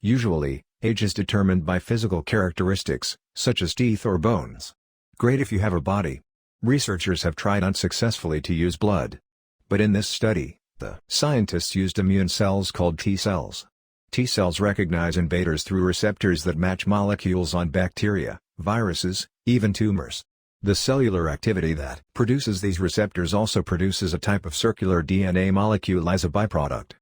Usually, age is determined by physical characteristics, such as teeth or bones. Great if you have a body. Researchers have tried unsuccessfully to use blood. But in this study, the scientists used immune cells called T cells. T cells recognize invaders through receptors that match molecules on bacteria, viruses, even tumors. The cellular activity that produces these receptors also produces a type of circular DNA molecule as a byproduct.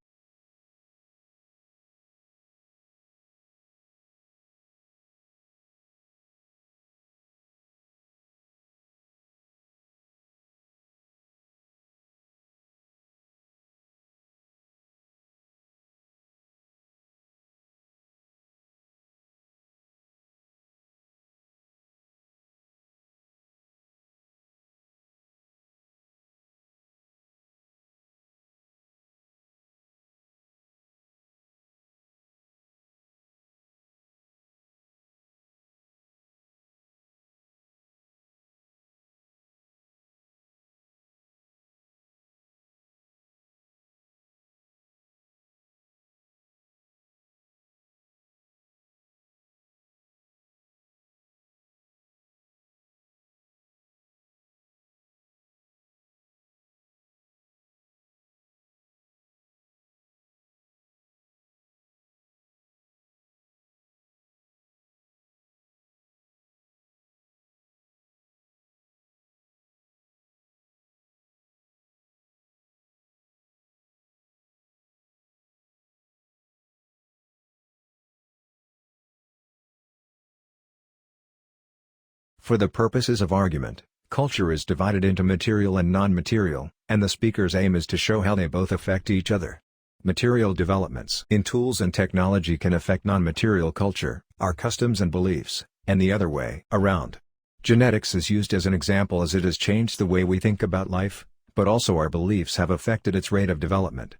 For the purposes of argument, culture is divided into material and non-material, and the speaker's aim is to show how they both affect each other. Material developments in tools and technology can affect non-material culture, our customs and beliefs, and the other way around. Genetics is used as an example as it has changed the way we think about life, but also our beliefs have affected its rate of development.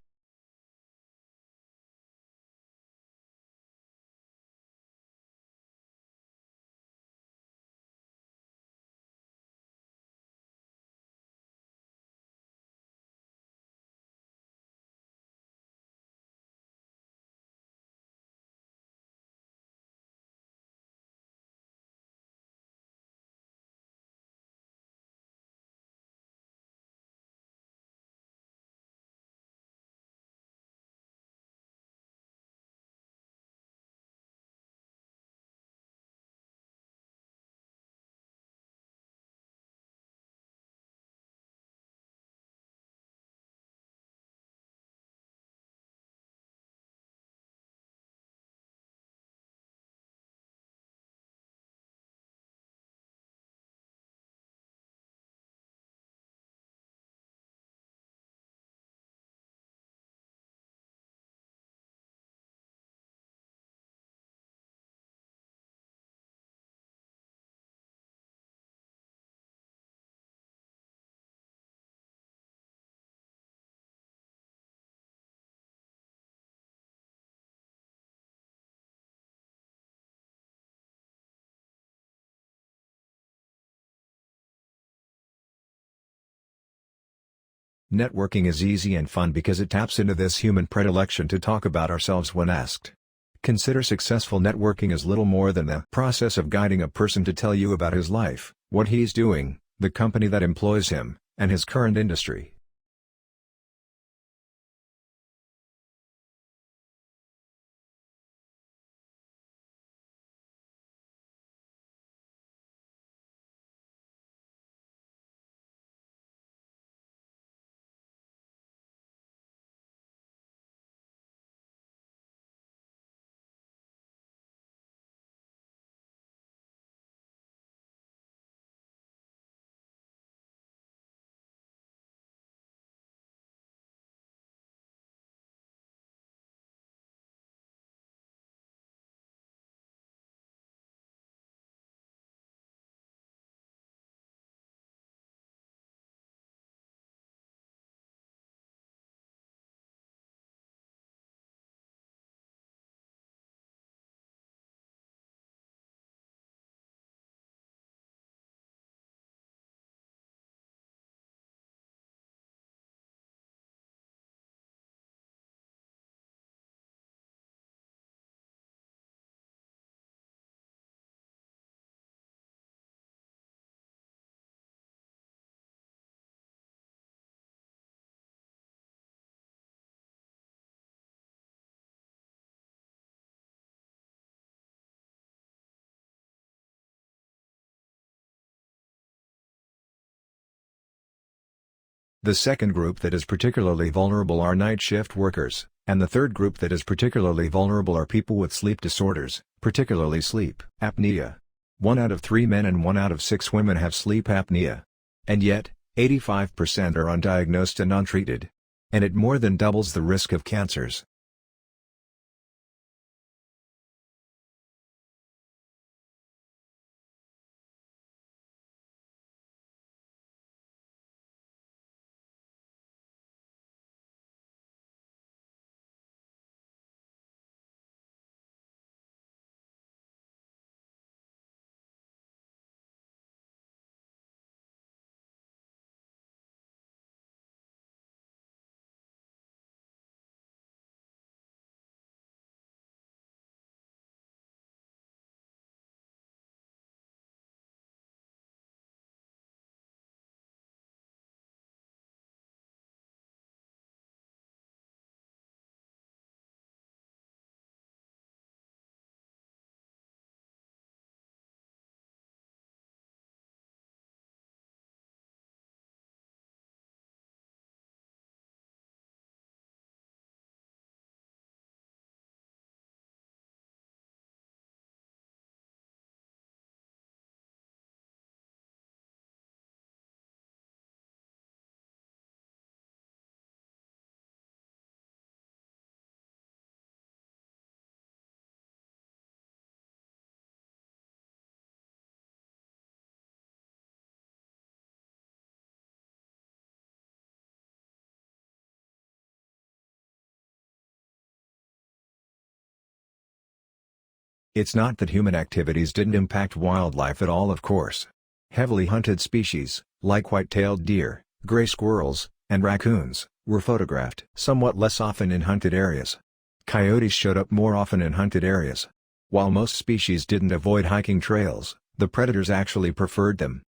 Networking is easy and fun because it taps into this human predilection to talk about ourselves when asked. Consider successful networking as little more than the process of guiding a person to tell you about his life, what he's doing, the company that employs him, and his current industry. The second group that is particularly vulnerable are night shift workers, and the third group that is particularly vulnerable are people with sleep disorders, particularly sleep apnea. 1 out of 3 men and 1 out of 6 women have sleep apnea. And yet, 85% are undiagnosed and untreated. And it more than doubles the risk of cancers. It's not that human activities didn't impact wildlife at all, of course. Heavily hunted species, like white-tailed deer, gray squirrels, and raccoons, were photographed somewhat less often in hunted areas. Coyotes showed up more often in hunted areas. While most species didn't avoid hiking trails, the predators actually preferred them.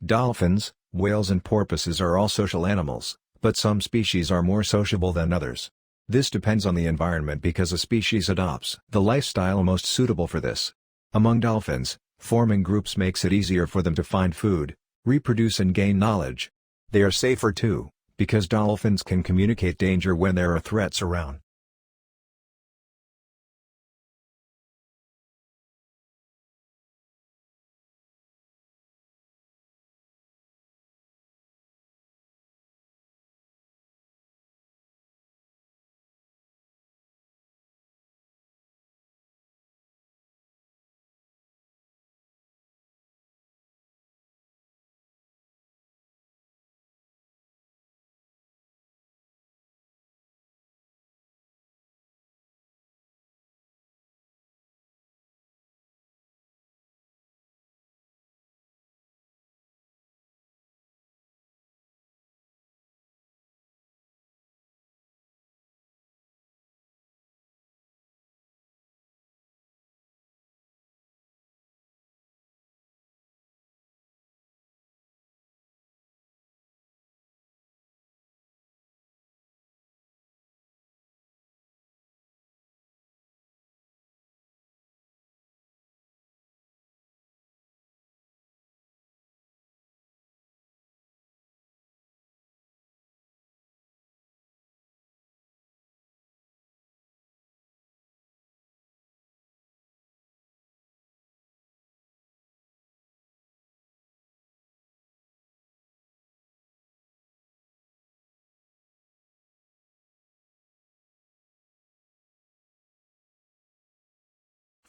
Dolphins, whales and porpoises are all social animals, but some species are more sociable than others. This depends on the environment because a species adopts the lifestyle most suitable for this. Among dolphins, forming groups makes it easier for them to find food, reproduce and gain knowledge. They are safer too, because dolphins can communicate danger when there are threats around.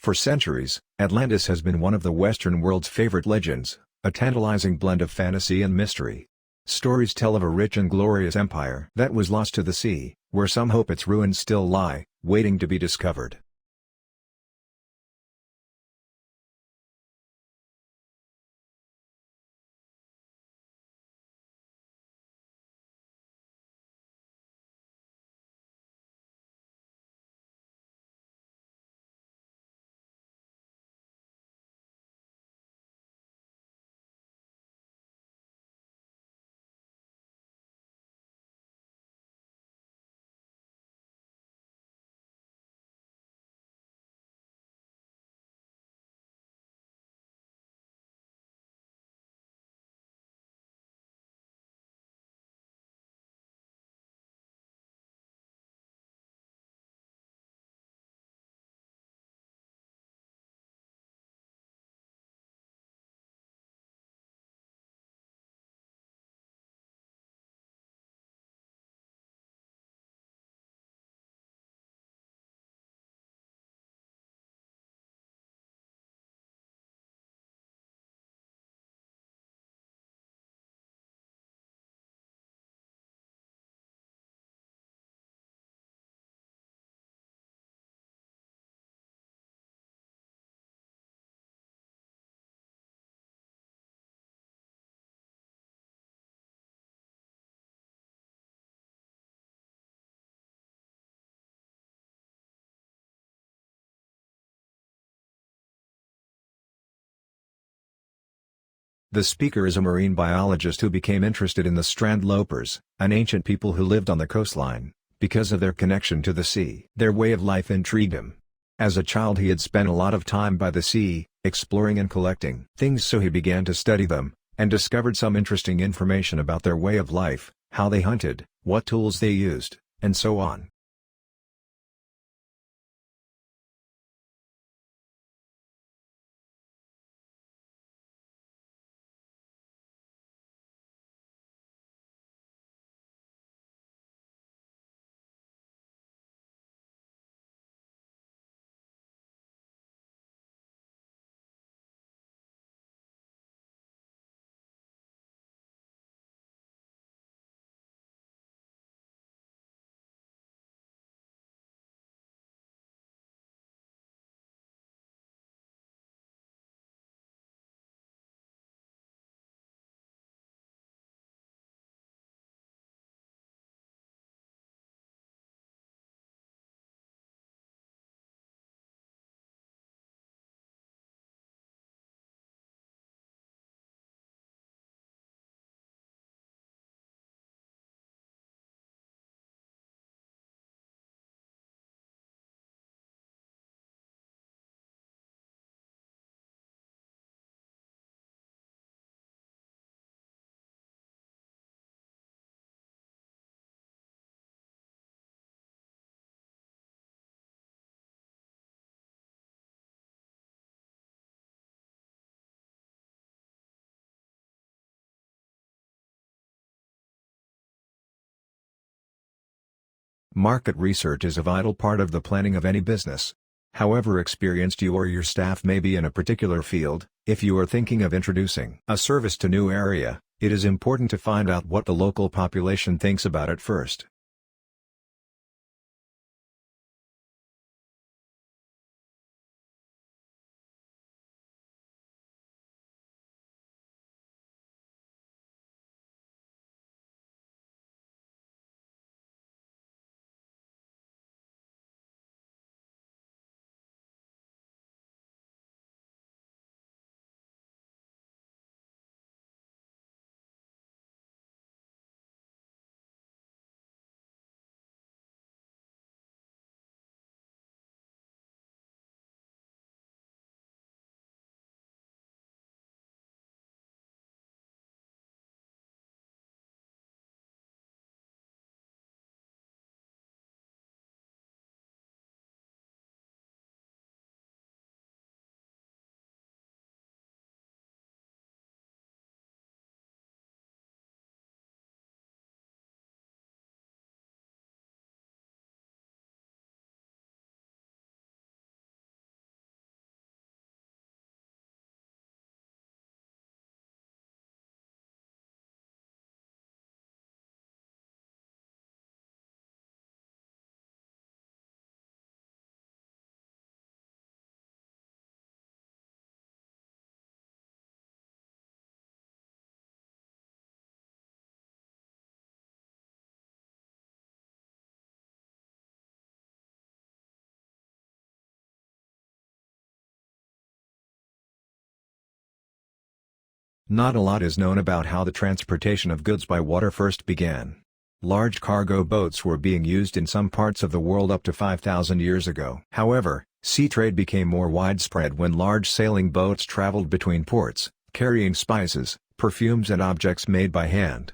For centuries, Atlantis has been one of the Western world's favorite legends, a tantalizing blend of fantasy and mystery. Stories tell of a rich and glorious empire that was lost to the sea, where some hope its ruins still lie, waiting to be discovered. The speaker is a marine biologist who became interested in the strandlopers, an ancient people who lived on the coastline, because of their connection to the sea. Their way of life intrigued him. As a child he had spent a lot of time by the sea, exploring and collecting things, so he began to study them, and discovered some interesting information about their way of life, how they hunted, what tools they used, and so on. Market research is a vital part of the planning of any business. However experienced you or your staff may be in a particular field, if you are thinking of introducing a service to new area, it is important to find out what the local population thinks about it first. Not a lot is known about how the transportation of goods by water first began. Large cargo boats were being used in some parts of the world up to 5,000 years ago. However, sea trade became more widespread when large sailing boats traveled between ports, carrying spices, perfumes and objects made by hand.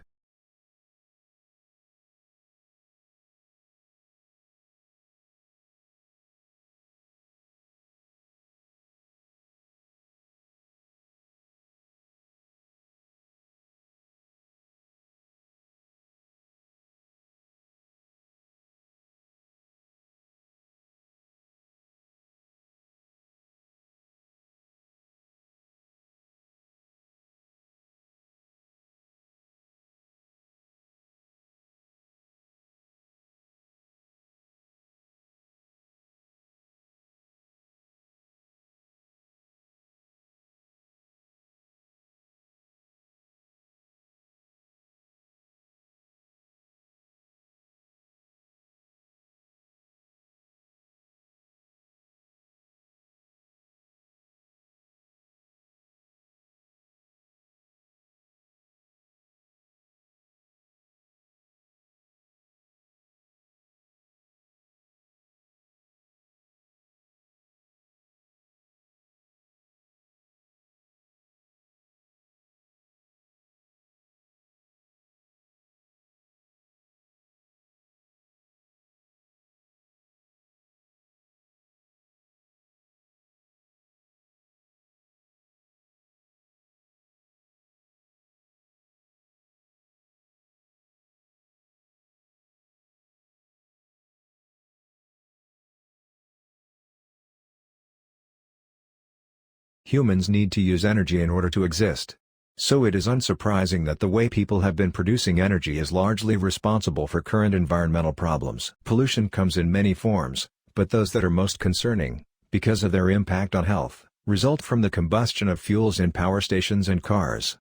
Humans need to use energy in order to exist. So it is unsurprising that the way people have been producing energy is largely responsible for current environmental problems. Pollution comes in many forms, but those that are most concerning, because of their impact on health, result from the combustion of fuels in power stations and cars.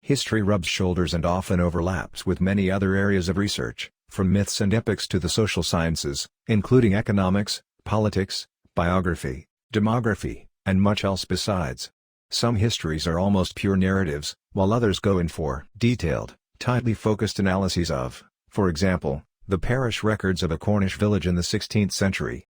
History rubs shoulders and often overlaps with many other areas of research, from myths and epics to the social sciences, including economics, politics, biography, demography, and much else besides. Some histories are almost pure narratives, while others go in for detailed, tightly focused analyses of, for example, the parish records of a Cornish village in the 16th century.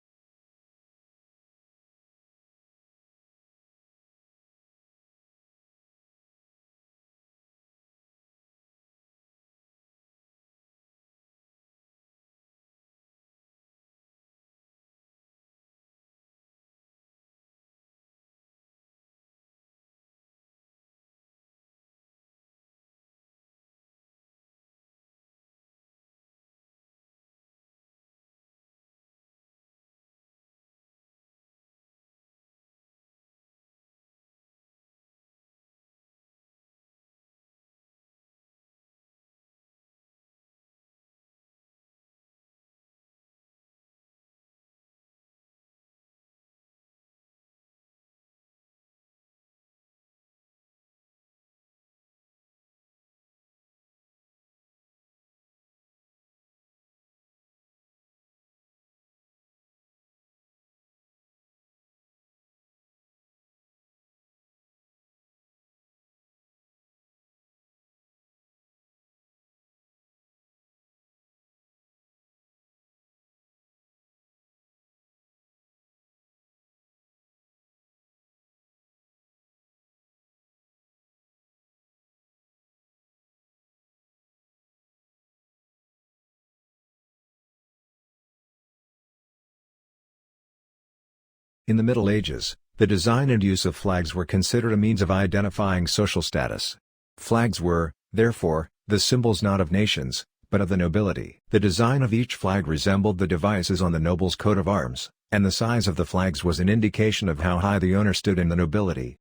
In the Middle Ages, the design and use of flags were considered a means of identifying social status. Flags were, therefore, the symbols not of nations, but of the nobility. The design of each flag resembled the devices on the noble's coat of arms, and the size of the flags was an indication of how high the owner stood in the nobility.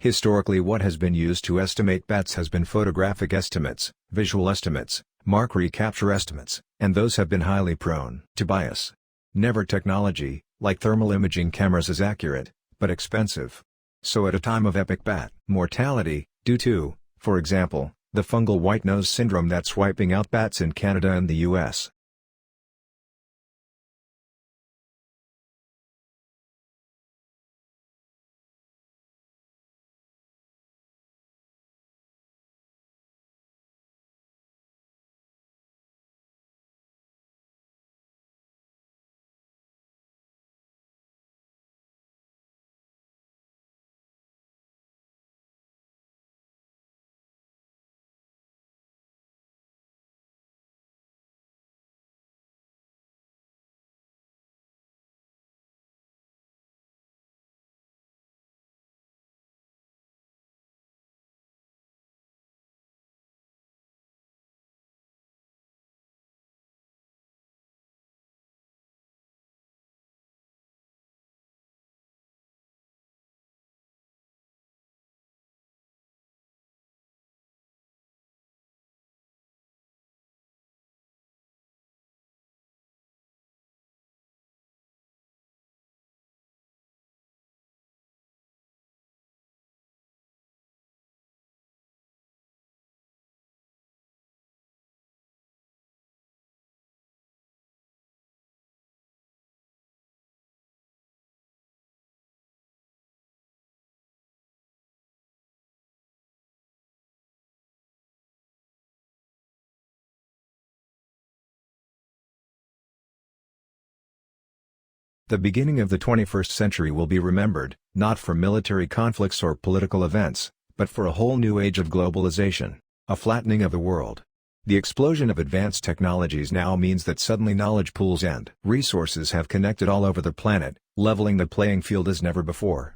Historically, what has been used to estimate bats has been photographic estimates, visual estimates, mark recapture estimates, and those have been highly prone to bias. Never technology, like thermal imaging cameras, is accurate, but expensive. So at a time of epic bat mortality, due to, for example, the fungal white nose syndrome that's wiping out bats in Canada and the US, the beginning of the 21st century will be remembered, not for military conflicts or political events, but for a whole new age of globalization, a flattening of the world. The explosion of advanced technologies now means that suddenly knowledge pools and resources have connected all over the planet, leveling the playing field as never before.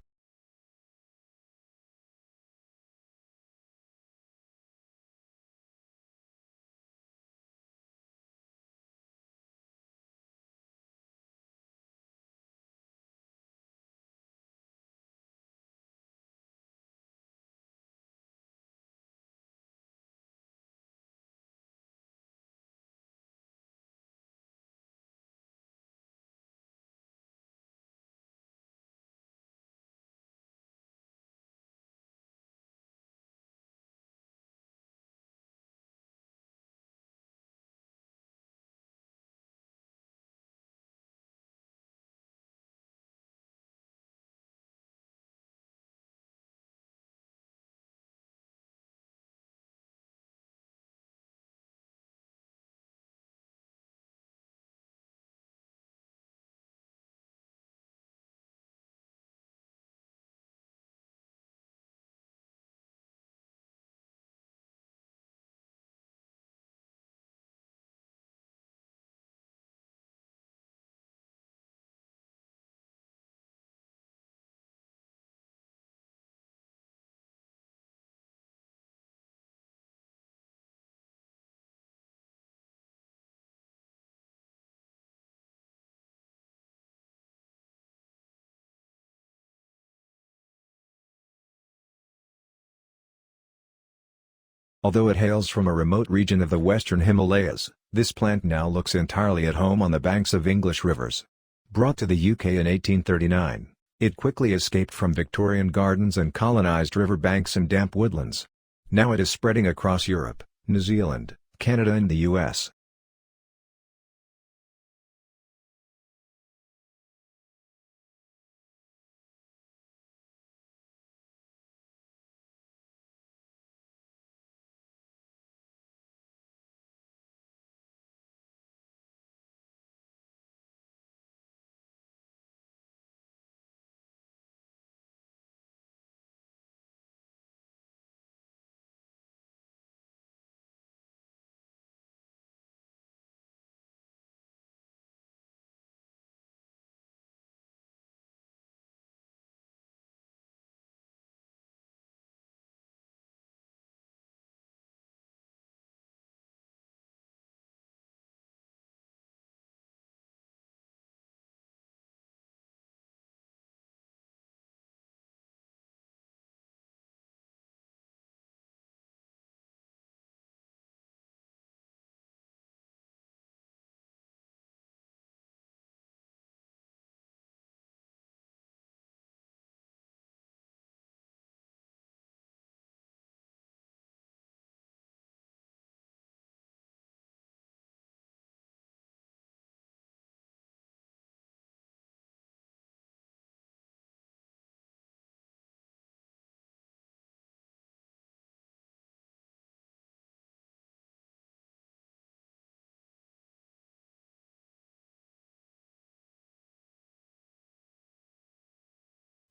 Although it hails from a remote region of the western Himalayas, this plant now looks entirely at home on the banks of English rivers. Brought to the UK in 1839, it quickly escaped from Victorian gardens and colonized river banks and damp woodlands. Now it is spreading across Europe, New Zealand, Canada and the US.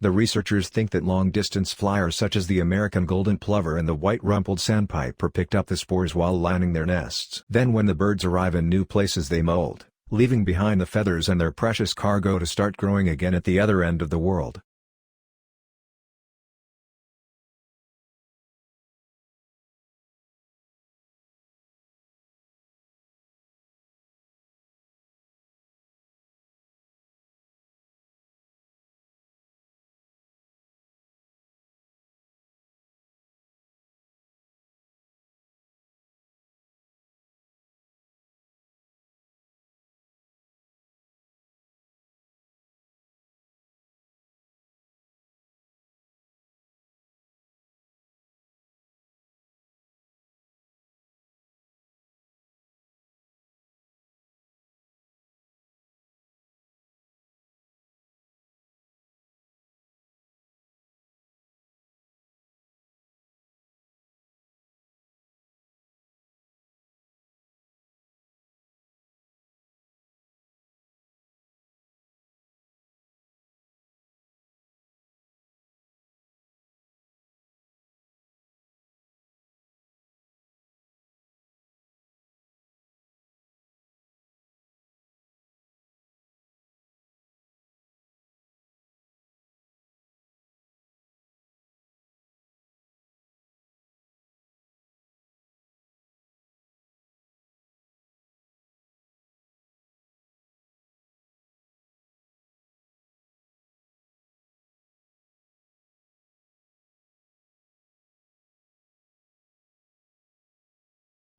The researchers think that long-distance flyers such as the American golden plover and the white rumpled sandpiper picked up the spores while lining their nests. Then when the birds arrive in new places they molt, leaving behind the feathers and their precious cargo to start growing again at the other end of the world.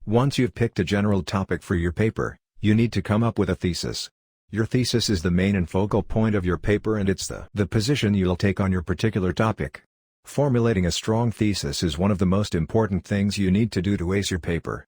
Once you've picked a general topic for your paper, you need to come up with a thesis. Your thesis is the main and focal point of your paper and it's the position you'll take on your particular topic. Formulating a strong thesis is one of the most important things you need to do to ace your paper.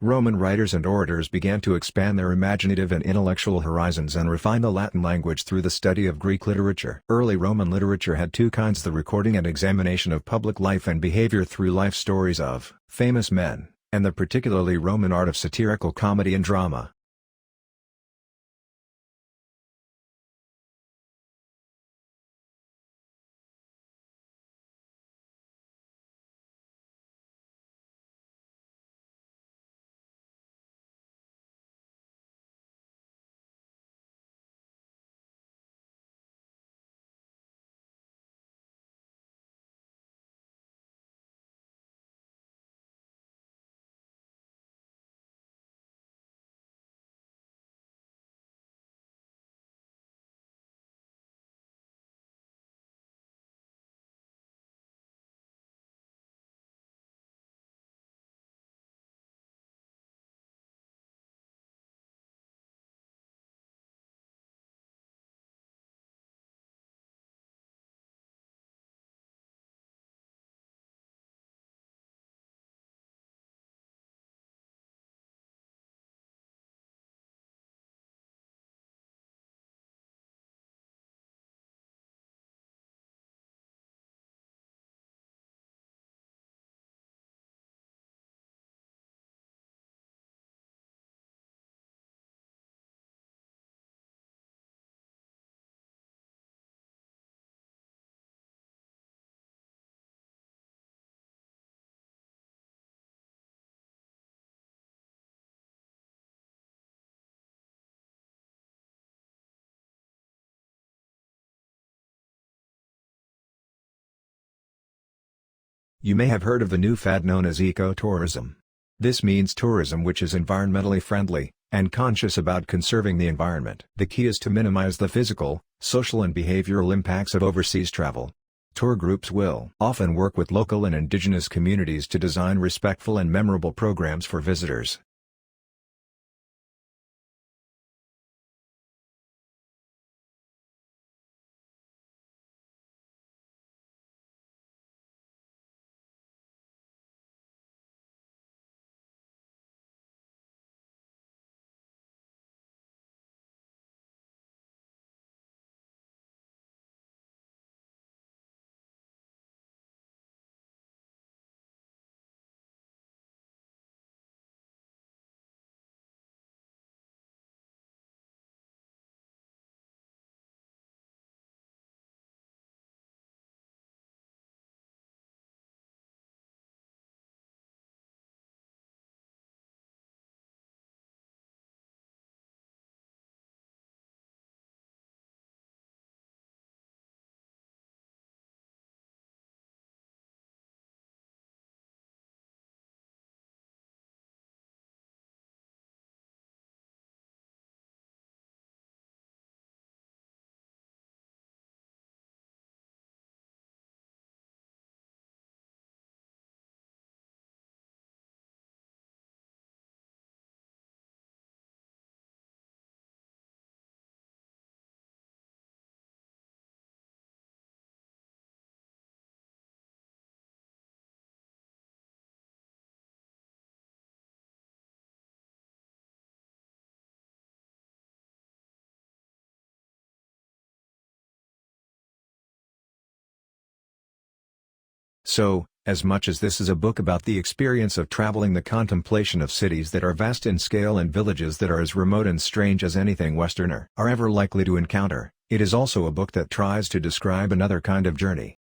Roman writers and orators began to expand their imaginative and intellectual horizons and refine the Latin language through the study of Greek literature. Early Roman literature had two kinds: the recording and examination of public life and behavior through life stories of famous men, and the particularly Roman art of satirical comedy and drama. You may have heard of the new fad known as ecotourism. This means tourism which is environmentally friendly, and conscious about conserving the environment. The key is to minimize the physical, social and behavioral impacts of overseas travel. Tour groups will often work with local and indigenous communities to design respectful and memorable programs for visitors. So, as much as this is a book about the experience of traveling, the contemplation of cities that are vast in scale and villages that are as remote and strange as anything Westerner are ever likely to encounter, it is also a book that tries to describe another kind of journey.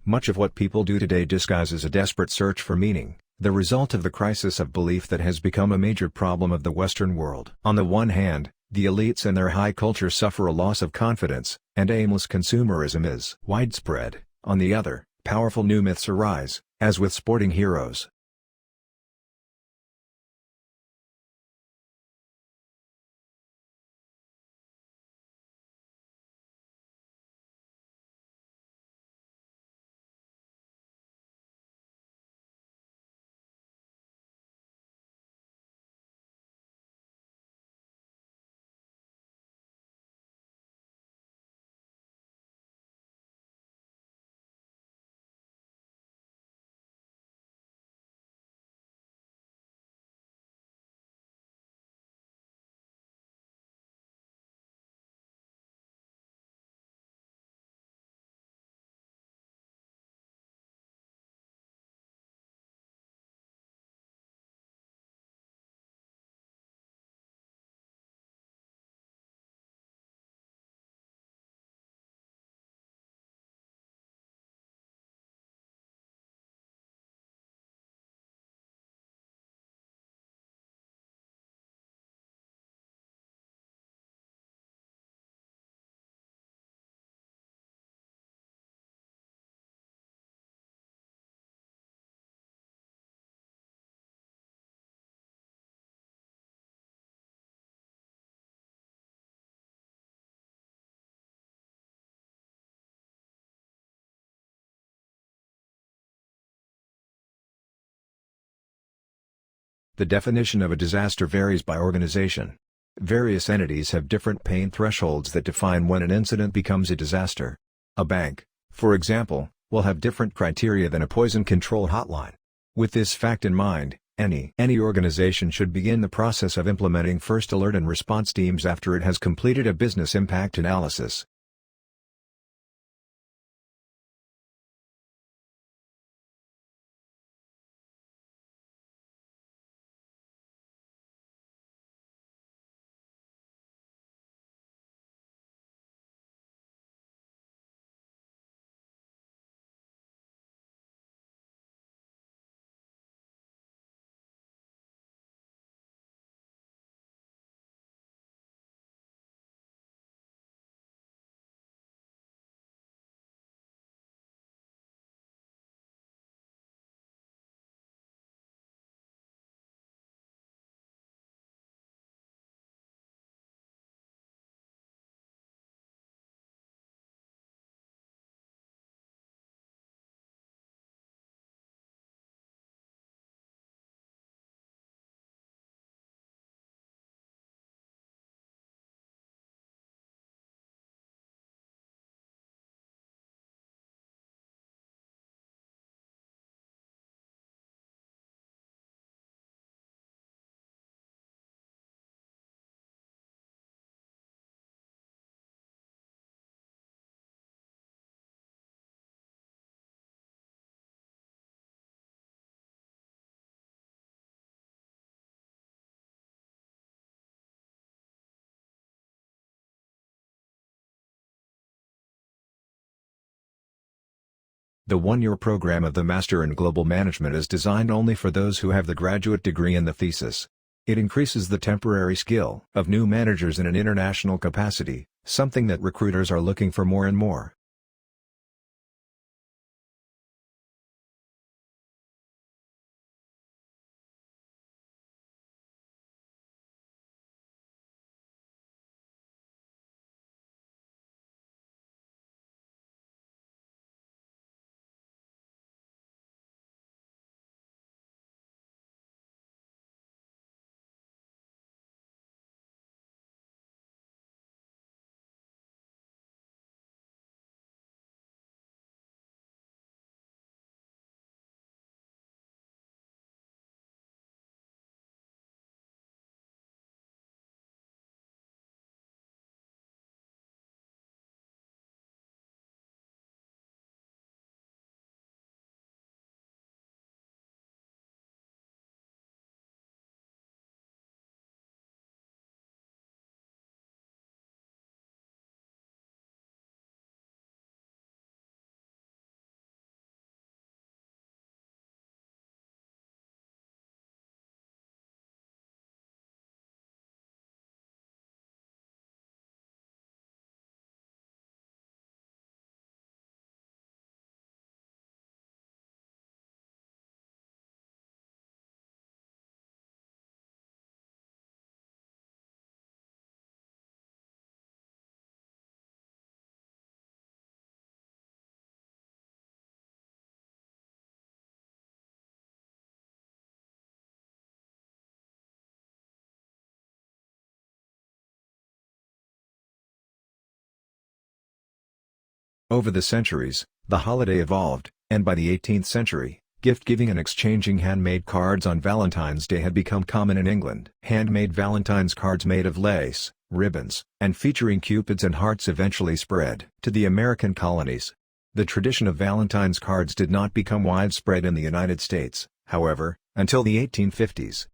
Much of what people do today disguises a desperate search for meaning, the result of the crisis of belief that has become a major problem of the Western world. On the one hand, the elites and their high culture suffer a loss of confidence, and aimless consumerism is widespread. On the other, powerful new myths arise, as with sporting heroes. The definition of a disaster varies by organization. Various entities have different pain thresholds that define when an incident becomes a disaster. A bank, for example, will have different criteria than a poison control hotline. With this fact in mind, any organization should begin the process of implementing first alert and response teams after it has completed a business impact analysis. The one-year program of the Master in Global Management is designed only for those who have the graduate degree and the thesis. It increases the temporary skill of new managers in an international capacity, something that recruiters are looking for more and more. Over the centuries, the holiday evolved, and by the 18th century, gift-giving and exchanging handmade cards on Valentine's Day had become common in England. Handmade Valentine's cards made of lace, ribbons, and featuring cupids and hearts eventually spread to the American colonies. The tradition of Valentine's cards did not become widespread in the United States, however, until the 1850s.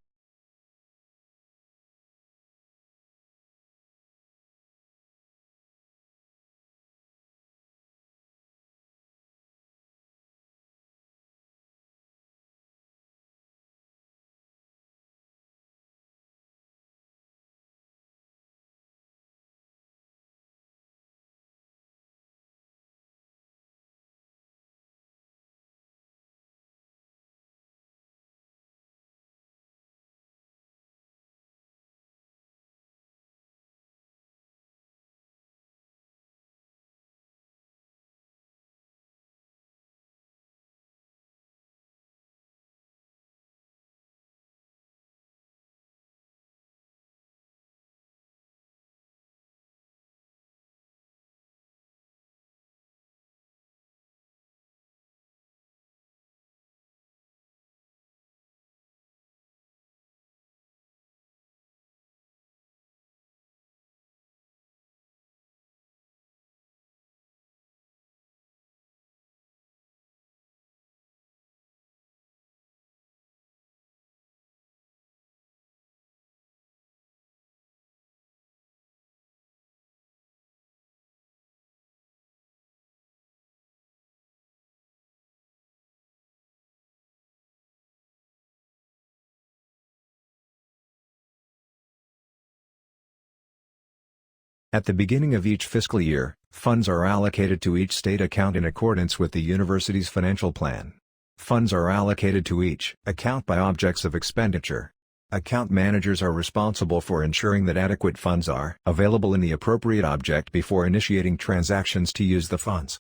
At the beginning of each fiscal year, funds are allocated to each state account in accordance with the university's financial plan. Funds are allocated to each account by objects of expenditure. Account managers are responsible for ensuring that adequate funds are available in the appropriate object before initiating transactions to use the funds.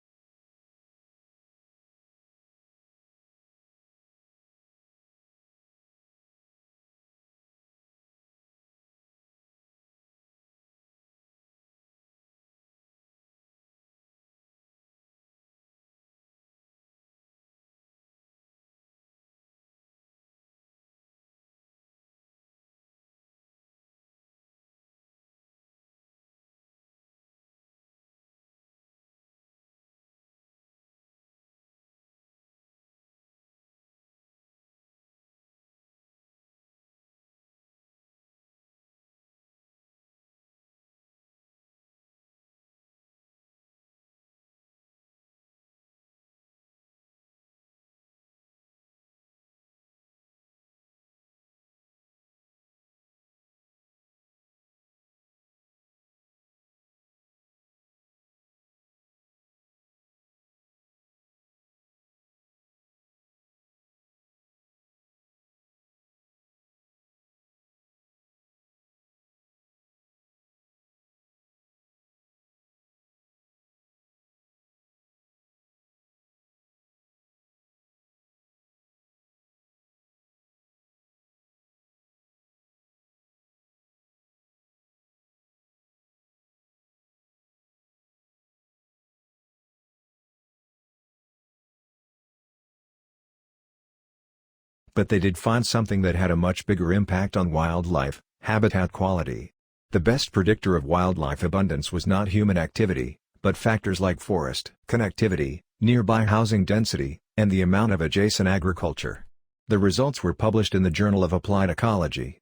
But they did find something that had a much bigger impact on wildlife: habitat quality. The best predictor of wildlife abundance was not human activity, but factors like forest connectivity, nearby housing density, and the amount of adjacent agriculture. The results were published in the Journal of Applied Ecology.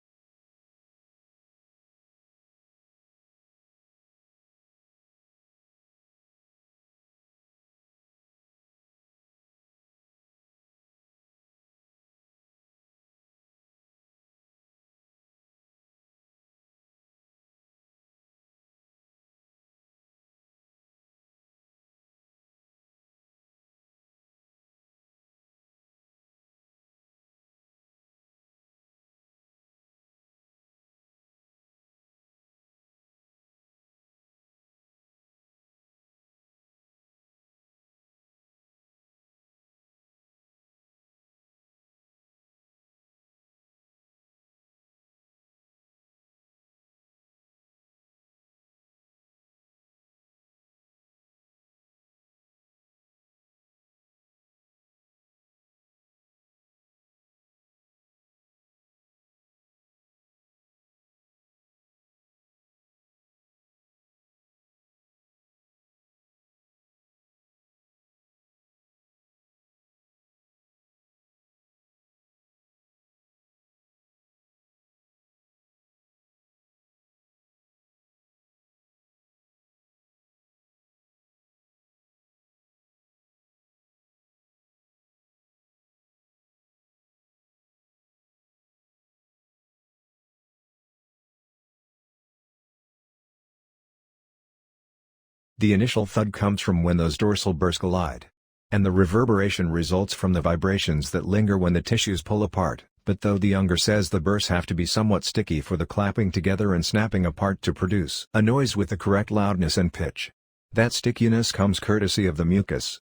The initial thud comes from when those dorsal burrs collide. And the reverberation results from the vibrations that linger when the tissues pull apart, but though the Younger says the burrs have to be somewhat sticky for the clapping together and snapping apart to produce a noise with the correct loudness and pitch. That stickiness comes courtesy of the mucus.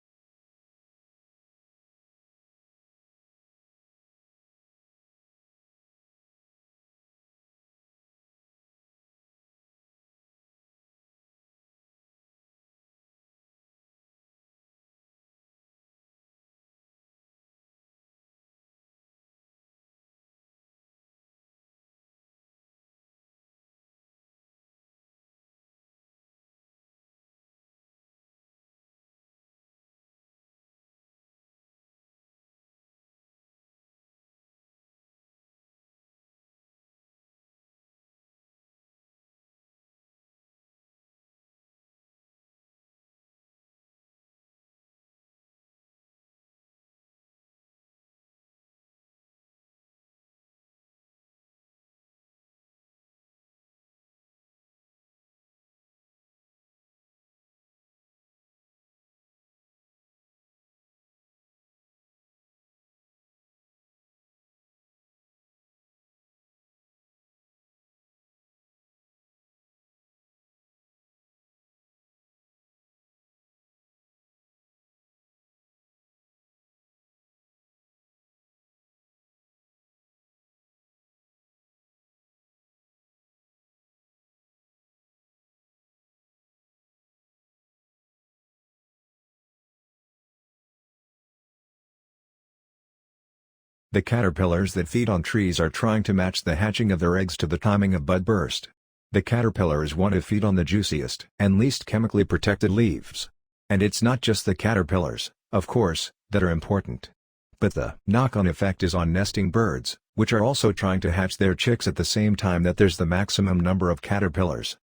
The caterpillars that feed on trees are trying to match the hatching of their eggs to the timing of bud burst. The caterpillars want to feed on the juiciest and least chemically protected leaves. And it's not just the caterpillars, of course, that are important. But the knock-on effect is on nesting birds, which are also trying to hatch their chicks at the same time that there's the maximum number of caterpillars.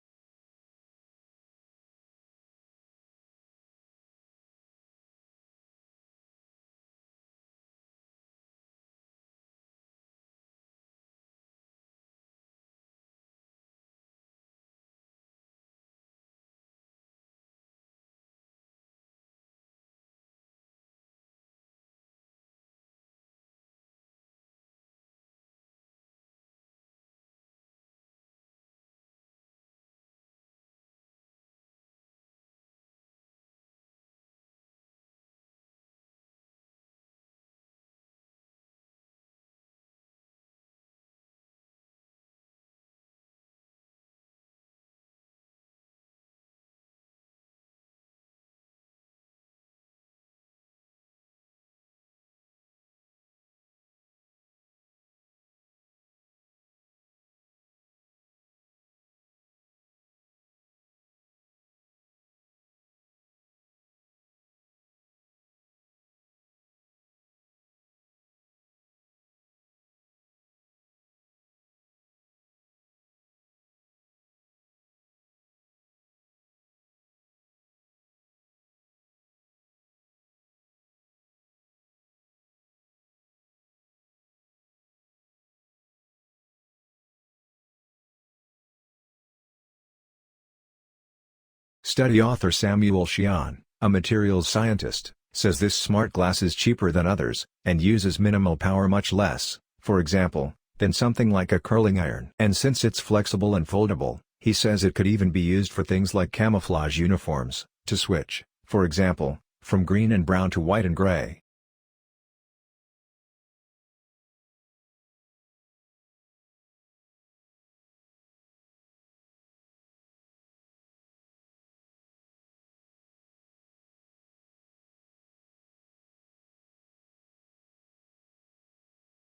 Study author Samuel Sheehan, a materials scientist, says this smart glass is cheaper than others, and uses minimal power, much less, for example, than something like a curling iron. And since it's flexible and foldable, he says it could even be used for things like camouflage uniforms, to switch, for example, from green and brown to white and gray.